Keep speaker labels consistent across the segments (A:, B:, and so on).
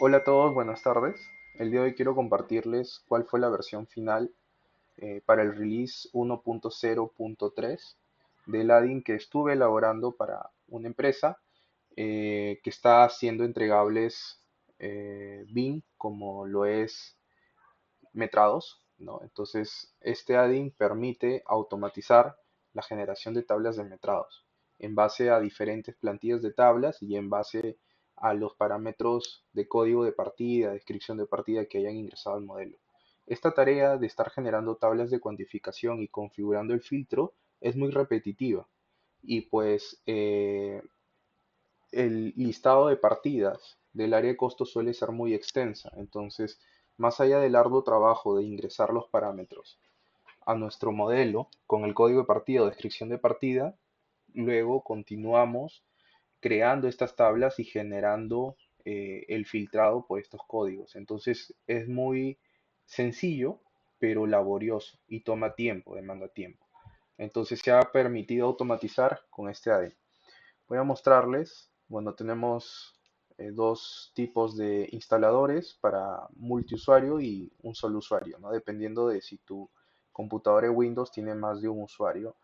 A: Hola a todos, buenas tardes. El día de hoy quiero compartirles cuál fue la versión final para el release 1.0.3 del add-in que estuve elaborando para una empresa que está haciendo entregables BIM como lo es Metrados, ¿no? Entonces, este add-in permite automatizar la generación de tablas de metrados en base a diferentes plantillas de tablas y en base a los parámetros de código de partida, descripción de partida que hayan ingresado al modelo. Esta tarea de estar generando tablas de cuantificación y configurando el filtro es muy repetitiva y pues el listado de partidas del área de costos suele ser muy extensa, entonces, más allá del arduo trabajo de ingresar los parámetros a nuestro modelo con el código de partida o descripción de partida, luego continuamos creando estas tablas y generando el filtrado por estos códigos. Entonces, es muy sencillo, pero laborioso y toma tiempo, demanda tiempo. Entonces, se ha permitido automatizar con este AD. Voy a mostrarles, bueno, tenemos dos tipos de instaladores para multiusuario y un solo usuario, ¿no? Dependiendo de si tu computadora de Windows tiene más de un usuario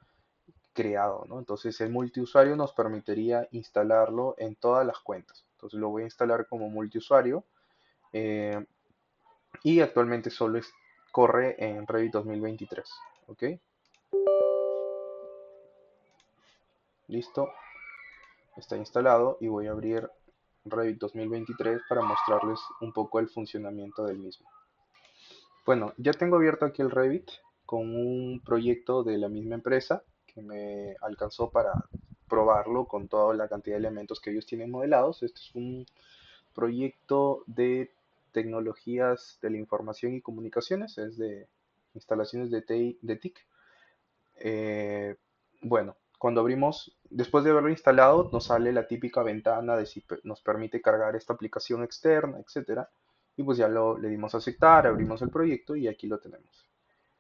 A: creado, ¿no? Entonces el multiusuario nos permitiría instalarlo en todas las cuentas. Entonces lo voy a instalar como multiusuario eh, y actualmente corre en Revit 2023, ¿ok? Listo, está instalado y voy a abrir Revit 2023 para mostrarles un poco el funcionamiento del mismo. Bueno, ya tengo abierto aquí el Revit con un proyecto de la misma empresa que me alcanzó para probarlo con toda la cantidad de elementos que ellos tienen modelados. Este es un proyecto de tecnologías de la información y comunicaciones, es de instalaciones de TIC. Eh, bueno, cuando abrimos, después de haberlo instalado, nos sale la típica ventana de si nos permite cargar esta aplicación externa, etcétera. Y pues ya le dimos a aceptar, abrimos el proyecto y aquí lo tenemos.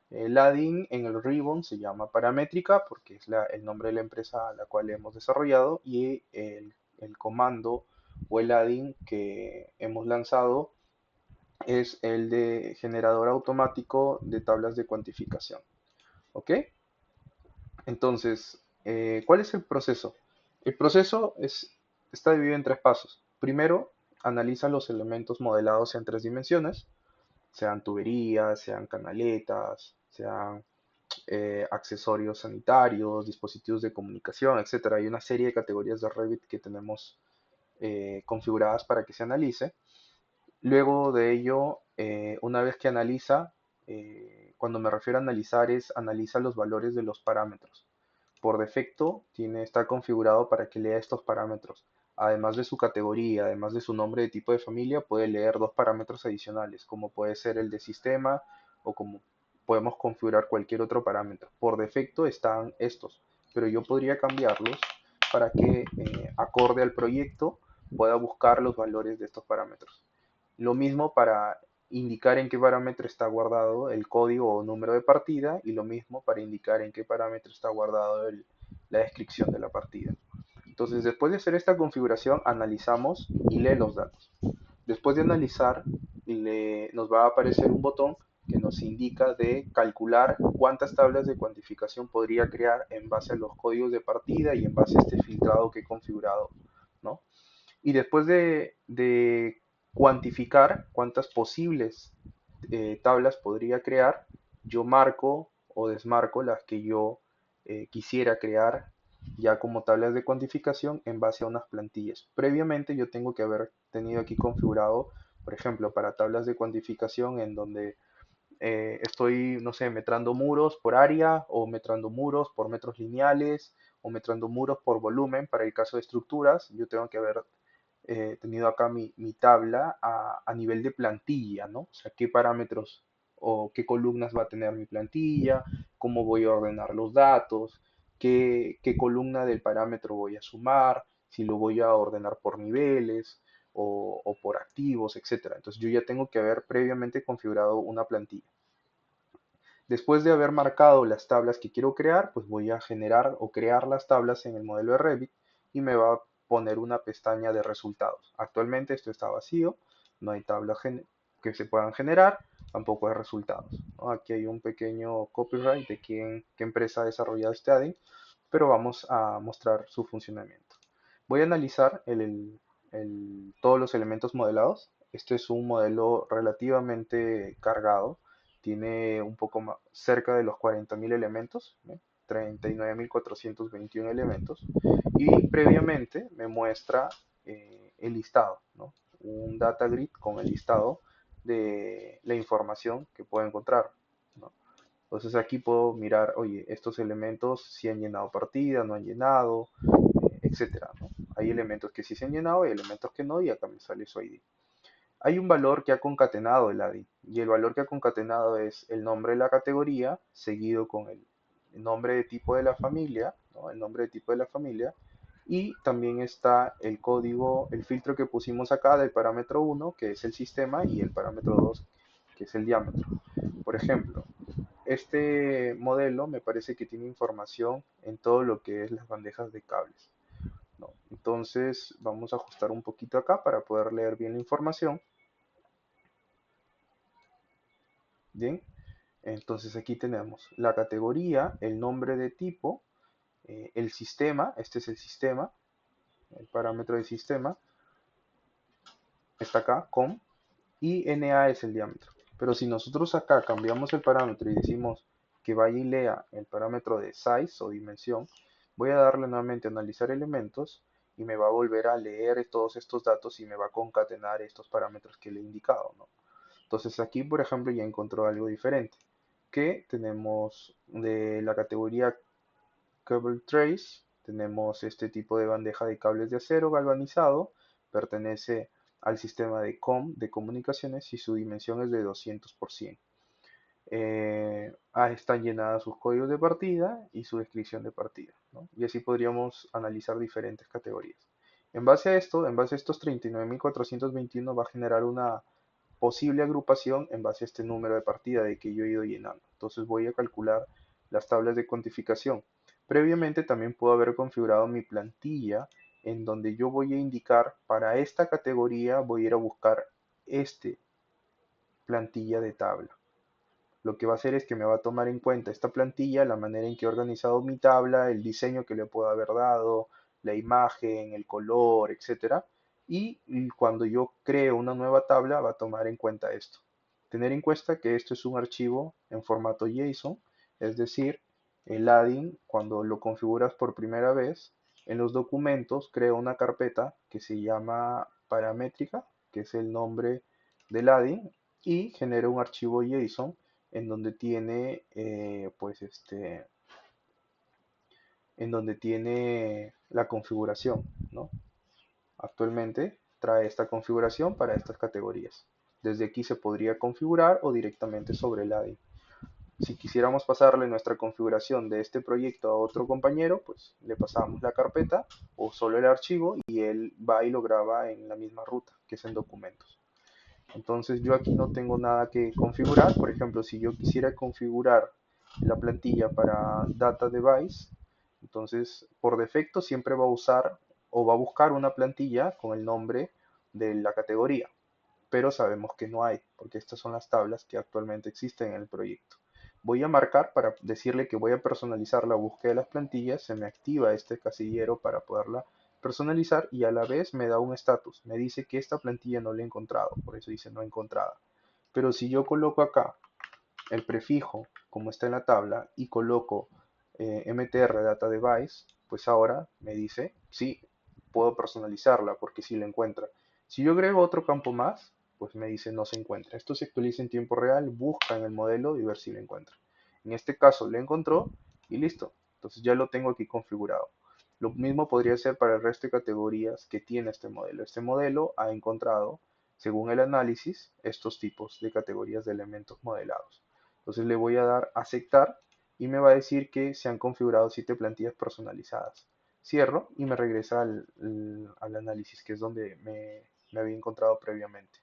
A: El add-in en el ribbon se llama paramétrica porque es el nombre de la empresa a la cual hemos desarrollado y el comando o el add-in que hemos lanzado es el de generador automático de tablas de cuantificación. ¿Ok? Entonces, ¿cuál es el proceso? El proceso está dividido en tres pasos. Primero, analiza los elementos modelados en tres dimensiones, sean tuberías, sean canaletas, sean accesorios sanitarios, dispositivos de comunicación, etcétera. Hay una serie de categorías de Revit que tenemos configuradas para que se analice. Luego de ello, una vez que analiza, cuando me refiero a analizar es analiza los valores de los parámetros. Por defecto está configurado para que lea estos parámetros. Además de su categoría, además de su nombre de tipo de familia, puede leer dos parámetros adicionales, como puede ser el de sistema o como podemos configurar cualquier otro parámetro. Por defecto están estos, pero yo podría cambiarlos para que acorde al proyecto pueda buscar los valores de estos parámetros. Lo mismo para indicar en qué parámetro está guardado el código o número de partida y lo mismo para indicar en qué parámetro está guardado la descripción de la partida. Entonces, después de hacer esta configuración, analizamos y lee los datos. Después de analizar, nos va a aparecer un botón que nos indica de calcular cuántas tablas de cuantificación podría crear en base a los códigos de partida y en base a este filtrado que he configurado, ¿no? Y después de cuantificar cuántas posibles tablas podría crear, yo marco o desmarco las que yo quisiera crear ya como tablas de cuantificación en base a unas plantillas. Previamente yo tengo que haber tenido aquí configurado, por ejemplo, para tablas de cuantificación en donde estoy, no sé, metrando muros por área o metrando muros por metros lineales o metrando muros por volumen. Para el caso de estructuras, yo tengo que haber tenido acá mi tabla a nivel de plantilla, ¿no? O sea, qué parámetros o qué columnas va a tener mi plantilla, cómo voy a ordenar los datos, qué columna del parámetro voy a sumar, si lo voy a ordenar por niveles o por activos, etcétera. Entonces yo ya tengo que haber previamente configurado una plantilla. Después de haber marcado las tablas que quiero crear, pues voy a generar o crear las tablas en el modelo de Revit y me va a poner una pestaña de resultados. Actualmente esto está vacío, no hay tablas que se puedan generar, tampoco hay resultados, ¿no? Aquí hay un pequeño copyright de qué empresa ha desarrollado este add-in, pero vamos a mostrar su funcionamiento. Voy a analizar todos los elementos modelados. Este es un modelo relativamente cargado, tiene un poco más, cerca de los 40.000 elementos, ¿eh? 39.421 elementos, y previamente me muestra el listado, ¿no? Un data grid con el listado de la información que puedo encontrar, ¿no? Entonces aquí puedo mirar, oye, estos elementos si han llenado partida, no han llenado, etcétera, ¿no? Hay elementos que sí se han llenado, hay elementos que no, y acá me sale su ID. Hay un valor que ha concatenado el ADI, y el valor que ha concatenado es el nombre de la categoría seguido con el nombre de tipo de la familia, ¿no? El nombre de tipo de la familia, y también está el código, el filtro que pusimos acá del parámetro 1, que es el sistema, y el parámetro 2, que es el diámetro. Por ejemplo, este modelo me parece que tiene información en todo lo que es las bandejas de cables, ¿no? Entonces vamos a ajustar un poquito acá para poder leer bien la información. Bien, entonces aquí tenemos la categoría, el nombre de tipo, el sistema, este es el sistema, el parámetro de sistema, está acá, com, y NA es el diámetro. Pero si nosotros acá cambiamos el parámetro y decimos que vaya y lea el parámetro de size o dimensión, voy a darle nuevamente a analizar elementos y me va a volver a leer todos estos datos y me va a concatenar estos parámetros que le he indicado, ¿no? Entonces aquí, por ejemplo, ya encontró algo diferente, que tenemos de la categoría Cable Trace, tenemos este tipo de bandeja de cables de acero galvanizado, pertenece al sistema de COM de comunicaciones y su dimensión es de 200 por 100. Están llenadas sus códigos de partida y su descripción de partida, ¿no? Y así podríamos analizar diferentes categorías. En base a esto, en base a estos 39.421 va a generar una posible agrupación en base a este número de partida de que yo he ido llenando. Entonces voy a calcular las tablas de cuantificación. Previamente también puedo haber configurado mi plantilla en donde yo voy a indicar para esta categoría voy a ir a buscar este plantilla de tabla. Lo que va a hacer es que me va a tomar en cuenta esta plantilla, la manera en que he organizado mi tabla, el diseño que le puedo haber dado, la imagen, el color, etcétera. Y cuando yo creo una nueva tabla, va a tomar en cuenta esto. Tener en cuenta que esto es un archivo en formato JSON, es decir, el add-in, cuando lo configuras por primera vez, en los documentos crea una carpeta que se llama paramétrica, que es el nombre del add-in, y genera un archivo JSON en donde tiene, en donde tiene la configuración, ¿no? Actualmente trae esta configuración para estas categorías. Desde aquí se podría configurar o directamente sobre el ADI. Si quisiéramos pasarle nuestra configuración de este proyecto a otro compañero, pues le pasamos la carpeta o solo el archivo y él va y lo graba en la misma ruta, que es en documentos. Entonces yo aquí no tengo nada que configurar. Por ejemplo, si yo quisiera configurar la plantilla para Data Device, entonces por defecto siempre va a usar o va a buscar una plantilla con el nombre de la categoría, pero sabemos que no hay, porque estas son las tablas que actualmente existen en el proyecto. Voy a marcar para decirle que voy a personalizar la búsqueda de las plantillas, se me activa este casillero para poderla personalizar y a la vez me da un estatus, me dice que esta plantilla no la he encontrado, por eso dice no encontrada. Pero si yo coloco acá el prefijo como está en la tabla y coloco mtr data device, pues ahora me dice sí, puedo personalizarla porque sí la encuentra. Si yo agrego otro campo más, pues me dice no se encuentra. Esto se actualiza en tiempo real, busca en el modelo y ver si lo encuentra. En este caso lo encontró y listo. Entonces ya lo tengo aquí configurado. Lo mismo podría ser para el resto de categorías que tiene este modelo. Este modelo ha encontrado, según el análisis, estos tipos de categorías de elementos modelados. Entonces le voy a dar aceptar y me va a decir que se han configurado 7 plantillas personalizadas. Cierro y me regresa al análisis, que es donde me había encontrado previamente.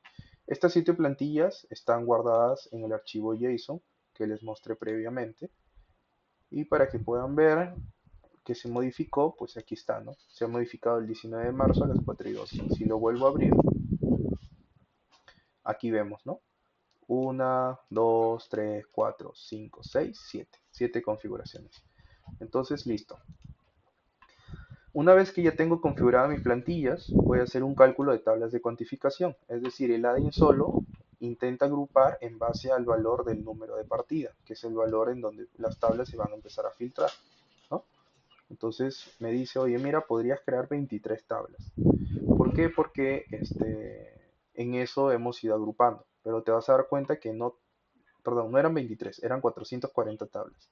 A: Estas 7 plantillas están guardadas en el archivo JSON que les mostré previamente. Y para que puedan ver que se modificó, pues aquí está, ¿no? Se ha modificado el 19 de marzo a las 4:12. Si lo vuelvo a abrir, Aquí vemos, ¿no? 1, 2, 3, 4, 5, 6, 7. 7 configuraciones. Entonces, listo. Una vez que ya tengo configuradas mis plantillas, voy a hacer un cálculo de tablas de cuantificación. Es decir, el add-in solo intenta agrupar en base al valor del número de partida, que es el valor en donde las tablas se van a empezar a filtrar, ¿no? Entonces me dice, oye, mira, podrías crear 23 tablas. ¿Por qué? Porque en eso hemos ido agrupando. Pero te vas a dar cuenta que no, perdón, no eran 23, eran 440 tablas.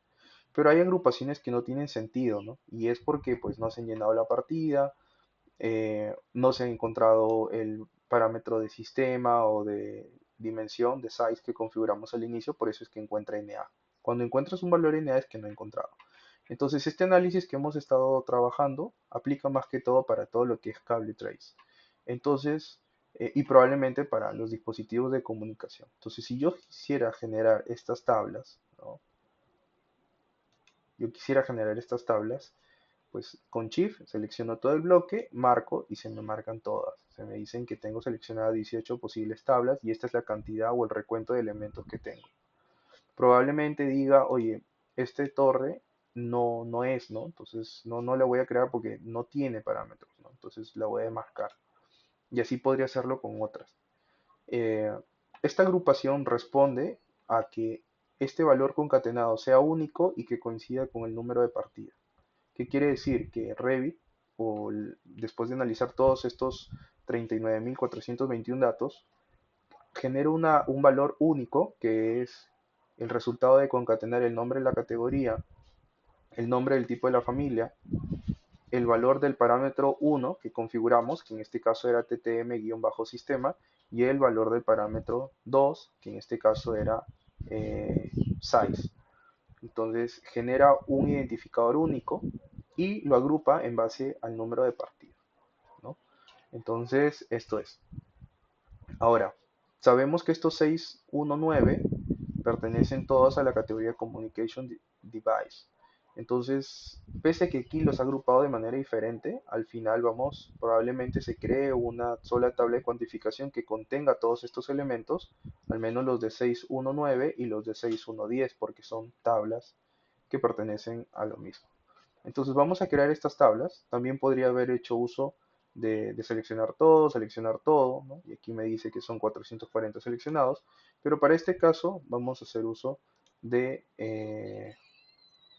A: Pero hay agrupaciones que no tienen sentido, ¿no? Y es porque pues no se han llenado la partida, no se ha encontrado el parámetro de sistema o de dimensión, de size que configuramos al inicio, por eso es que encuentra NA. Cuando encuentras un valor NA es que no he encontrado. Entonces, este análisis que hemos estado trabajando aplica más que todo para todo lo que es cable trace. Entonces, y probablemente para los dispositivos de comunicación. Entonces, si yo quisiera generar estas tablas, ¿no? Yo quisiera generar estas tablas, pues con Shift selecciono todo el bloque, marco y se me marcan todas. Se me dicen que tengo seleccionadas 18 posibles tablas y esta es la cantidad o el recuento de elementos que tengo. Probablemente diga, oye, este torre no es, ¿no? Entonces no la voy a crear porque no tiene parámetros, ¿no? Entonces la voy a marcar. Y así podría hacerlo con otras. Eh, Esta agrupación responde a que este valor concatenado sea único y que coincida con el número de partida. ¿Qué quiere decir? Que Revit, después de analizar todos estos 39.421 datos, genera un valor único que es el resultado de concatenar el nombre de la categoría, el nombre del tipo de la familia, el valor del parámetro 1 que configuramos, que en este caso era ttm-sistema, y el valor del parámetro 2, que en este caso era size. Entonces genera un identificador único y lo agrupa en base al número de partida, ¿no? Entonces, esto es. Ahora, sabemos que estos 619 pertenecen todos a la categoría Communication Device. Entonces, pese a que aquí los ha agrupado de manera diferente, al final probablemente se cree una sola tabla de cuantificación que contenga todos estos elementos, al menos los de 619 y los de 6110, porque son tablas que pertenecen a lo mismo. Entonces vamos a crear estas tablas. También podría haber hecho uso de seleccionar todo, ¿no? Y aquí me dice que son 440 seleccionados, pero para este caso vamos a hacer uso de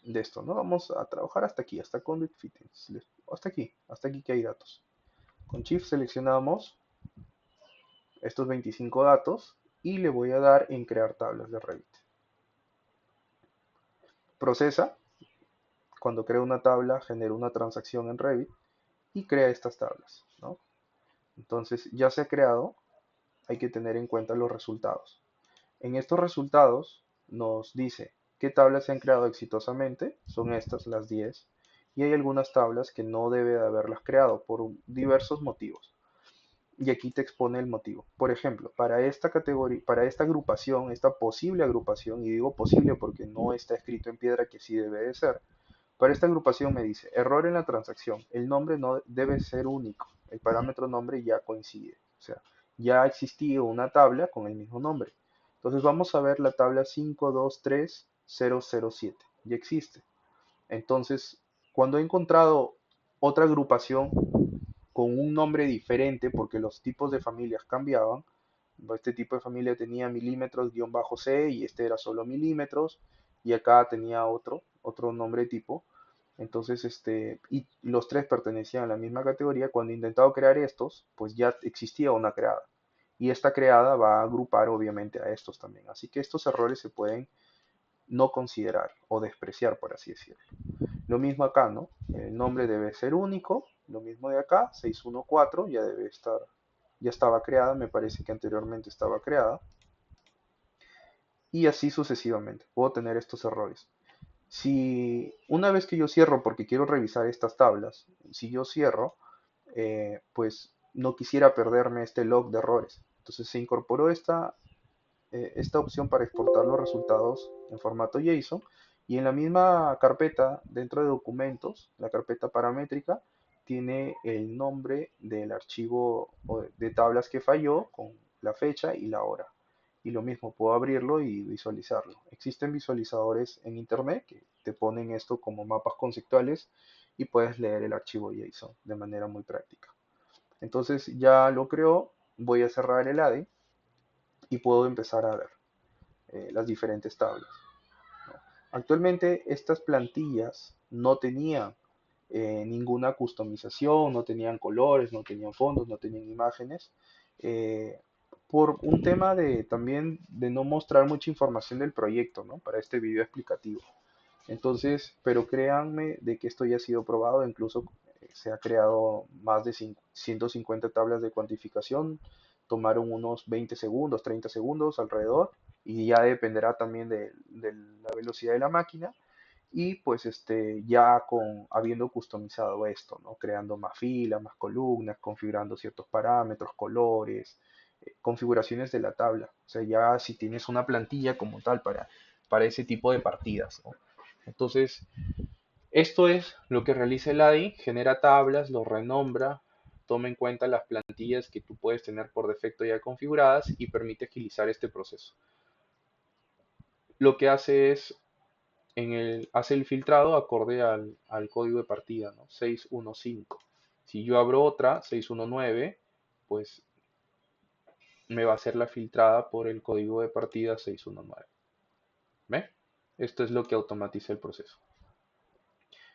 A: esto, ¿no? Vamos a trabajar hasta aquí, hasta Conduit Fittings, hasta aquí que hay datos. Con Shift seleccionamos estos 25 datos y le voy a dar en crear tablas de Revit. Procesa, cuando crea una tabla, genera una transacción en Revit y crea estas tablas, ¿no? Entonces ya se ha creado, hay que tener en cuenta los resultados. En estos resultados nos dice qué tablas se han creado exitosamente, son estas las 10, y hay algunas tablas que no debe de haberlas creado por diversos motivos. Y aquí te expone el motivo. Por ejemplo, para esta categoría, para esta agrupación, esta posible agrupación, y digo posible porque no está escrito en piedra que sí debe de ser, para esta agrupación me dice, error en la transacción, el nombre no debe ser único, el parámetro nombre ya coincide, o sea, ya existía una tabla con el mismo nombre. Entonces vamos a ver la tabla 523007, ya existe. Entonces, cuando he encontrado otra agrupación con un nombre diferente, porque los tipos de familias cambiaban, este tipo de familia tenía milímetros-C y este era solo milímetros, y acá tenía otro nombre tipo, entonces, y los tres pertenecían a la misma categoría. Cuando he intentado crear estos, pues ya existía una creada. Y esta creada va a agrupar obviamente a estos también. Así que estos errores se pueden no considerar o despreciar, por así decirlo. Lo mismo acá, ¿no? El nombre debe ser único. Lo mismo de acá, 614 ya debe estar, ya estaba creada, me parece que anteriormente estaba creada. Y así sucesivamente. Puedo tener estos errores. Si una vez que yo cierro, porque quiero revisar estas tablas, si yo cierro, pues no quisiera perderme este log de errores. Entonces se incorporó esta opción para exportar los resultados en formato JSON y en la misma carpeta, dentro de documentos, la carpeta paramétrica, tiene el nombre del archivo o de tablas que falló con la fecha y la hora. Y lo mismo, puedo abrirlo y visualizarlo. Existen visualizadores en internet que te ponen esto como mapas conceptuales y puedes leer el archivo JSON de manera muy práctica. Entonces ya lo creo, voy a cerrar el ADI y puedo empezar a ver las diferentes tablas. Actualmente estas plantillas no tenían ninguna customización, no tenían colores, no tenían fondos, no tenían imágenes, eh, por un tema de también de no mostrar mucha información del proyecto, ¿no? Para este video explicativo. Entonces, pero créanme de que esto ya ha sido probado, incluso se ha creado más de 150 tablas de cuantificación, tomaron unos 20 segundos, 30 segundos alrededor, y ya dependerá también de la velocidad de la máquina, y pues ya habiendo customizado esto, ¿no? Creando más filas, más columnas, configurando ciertos parámetros, colores, configuraciones de la tabla. O sea, ya si tienes una plantilla como tal para ese tipo de partidas, ¿no? Entonces, esto es lo que realiza el ADI, genera tablas, lo renombra, toma en cuenta las plantillas que tú puedes tener por defecto ya configuradas y permite agilizar este proceso. Lo que hace es, hace el filtrado acorde al código de partida, ¿no? 615. Si yo abro otra, 619, pues me va a hacer la filtrada por el código de partida 619. ¿Ve? Esto es lo que automatiza el proceso.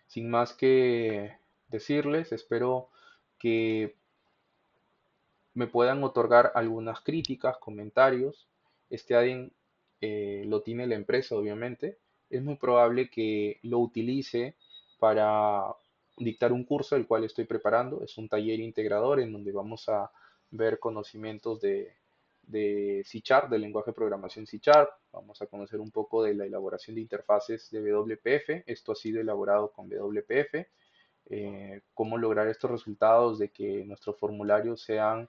A: Sin más que decirles, espero que me puedan otorgar algunas críticas, comentarios. Este add-in lo tiene la empresa, obviamente. Es muy probable que lo utilice para dictar un curso, el cual estoy preparando. Es un taller integrador en donde vamos a ver conocimientos de C Sharp, del lenguaje de programación C Sharp. Vamos a conocer un poco de la elaboración de interfaces de WPF. Esto ha sido elaborado con WPF. Cómo lograr estos resultados de que nuestros formularios sean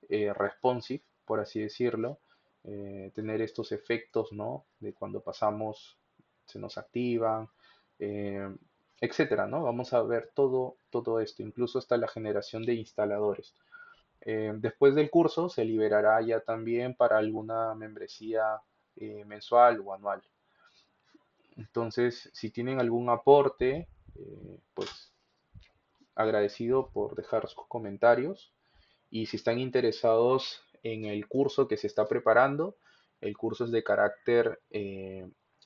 A: responsive, por así decirlo, tener estos efectos, ¿no? De cuando pasamos, se nos activan, eh, etcétera, ¿no? Vamos a ver todo esto, incluso hasta la generación de instaladores. Después del curso se liberará ya también para alguna membresía mensual o anual. Entonces, si tienen algún aporte, pues agradecido por dejar sus comentarios. Y si están interesados en el curso que se está preparando, el curso es de carácter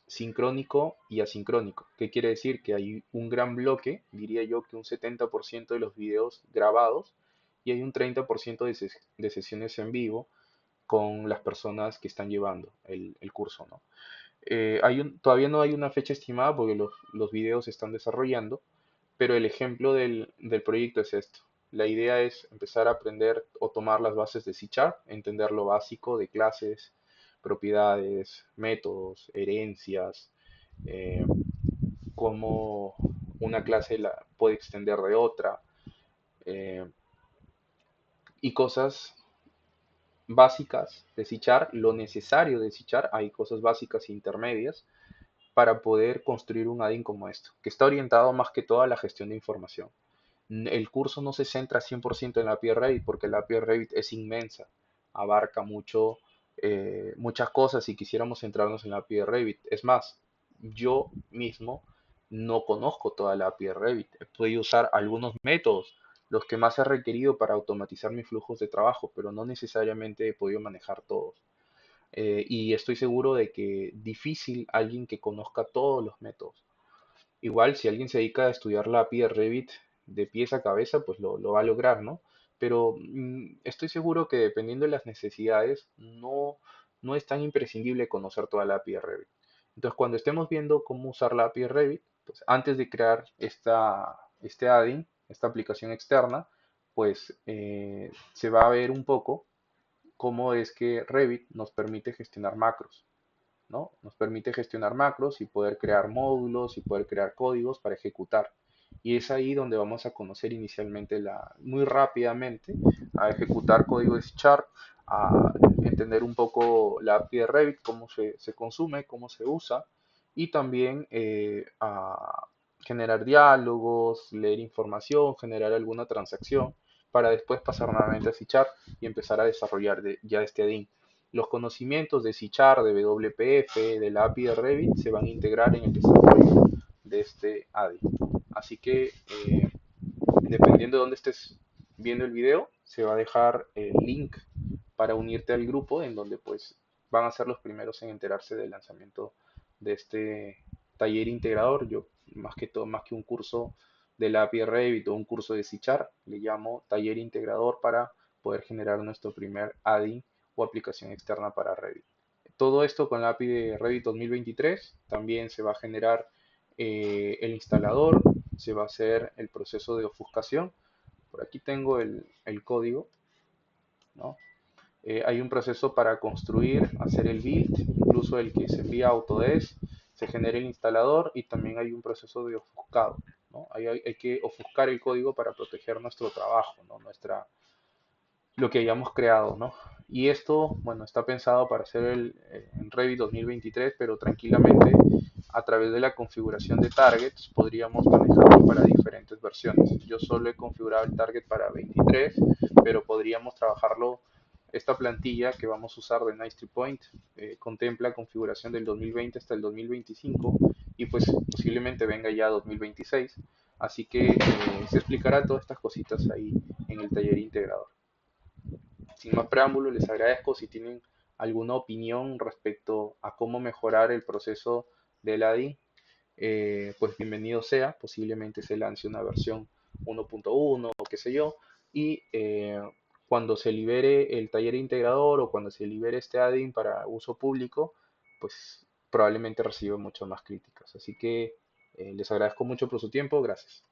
A: sincrónico y asincrónico. ¿Qué quiere decir? Que hay un gran bloque, diría yo que un 70% de los videos grabados y hay un 30% de sesiones en vivo con las personas que están llevando el curso, ¿no? Todavía no hay una fecha estimada porque los videos se están desarrollando, pero el ejemplo del proyecto es esto. La idea es empezar a aprender o tomar las bases de C Sharp, entender lo básico de clases, propiedades, métodos, herencias, eh, cómo una clase la puede extender de otra, eh, y cosas básicas de C Sharp, lo necesario de C Sharp. Hay cosas básicas e intermedias para poder construir un add-in como esto, que está orientado más que todo a la gestión de información. El curso no se centra 100% en la API Revit porque la API Revit es inmensa, abarca muchas cosas si quisiéramos centrarnos en la API Revit. Es más, yo mismo no conozco toda la API Revit. He podido usar algunos métodos, los que más he requerido para automatizar mis flujos de trabajo, pero no necesariamente he podido manejar todos. Y estoy seguro de que difícil alguien que conozca todos los métodos. Igual, si alguien se dedica a estudiar la API de Revit de pies a cabeza, pues lo va a lograr, ¿no? Pero estoy seguro que dependiendo de las necesidades, no es tan imprescindible conocer toda la API de Revit. Entonces, cuando estemos viendo cómo usar la API de Revit, pues antes de crear este add-in, esta aplicación externa, pues se va a ver un poco cómo es que Revit nos permite gestionar macros, ¿no? Nos permite gestionar macros y poder crear módulos y poder crear códigos para ejecutar. Y es ahí donde vamos a conocer inicialmente muy rápidamente a ejecutar código de C Sharp, a entender un poco la API de Revit, cómo se consume, cómo se usa, y también a generar diálogos, leer información, generar alguna transacción para después pasar nuevamente a C# y empezar a desarrollar ya este add-in. Los conocimientos de C#, de WPF, de la API de Revit se van a integrar en el desarrollo de este add-in. Así que dependiendo de dónde estés viendo el video, se va a dejar el link para unirte al grupo en donde pues van a ser los primeros en enterarse del lanzamiento de este taller integrador. Yo más que todo, más que un curso de la API Revit o un curso de C#, le llamo taller integrador para poder generar nuestro primer add-in o aplicación externa para Revit. Todo esto con la API de Revit 2023. También se va a generar el instalador, se va a hacer el proceso de ofuscación. Por aquí tengo el código, ¿no? Hay un proceso para construir, hacer el build, incluso el que se envía a Autodesk, se genera el instalador y también hay un proceso de ofuscado, ¿no? Hay que ofuscar el código para proteger nuestro trabajo, ¿no? Lo que hayamos creado, ¿no? Y esto, bueno, está pensado para hacer en Revit 2023, pero tranquilamente a través de la configuración de targets podríamos manejarlo para diferentes versiones. Yo solo he configurado el target para 23, pero podríamos trabajarlo. Esta plantilla que vamos a usar de Nice Tree Point contempla configuración del 2020 hasta el 2025 y pues posiblemente venga ya 2026. Así que se explicará todas estas cositas ahí en el taller integrador. Sin más preámbulo, les agradezco si tienen alguna opinión respecto a cómo mejorar el proceso del add-in, pues bienvenido sea, posiblemente se lance una versión 1.1 o qué sé yo, y cuando se libere el taller integrador o cuando se libere este add-in para uso público, pues probablemente reciba muchas más críticas. Así que les agradezco mucho por su tiempo, gracias.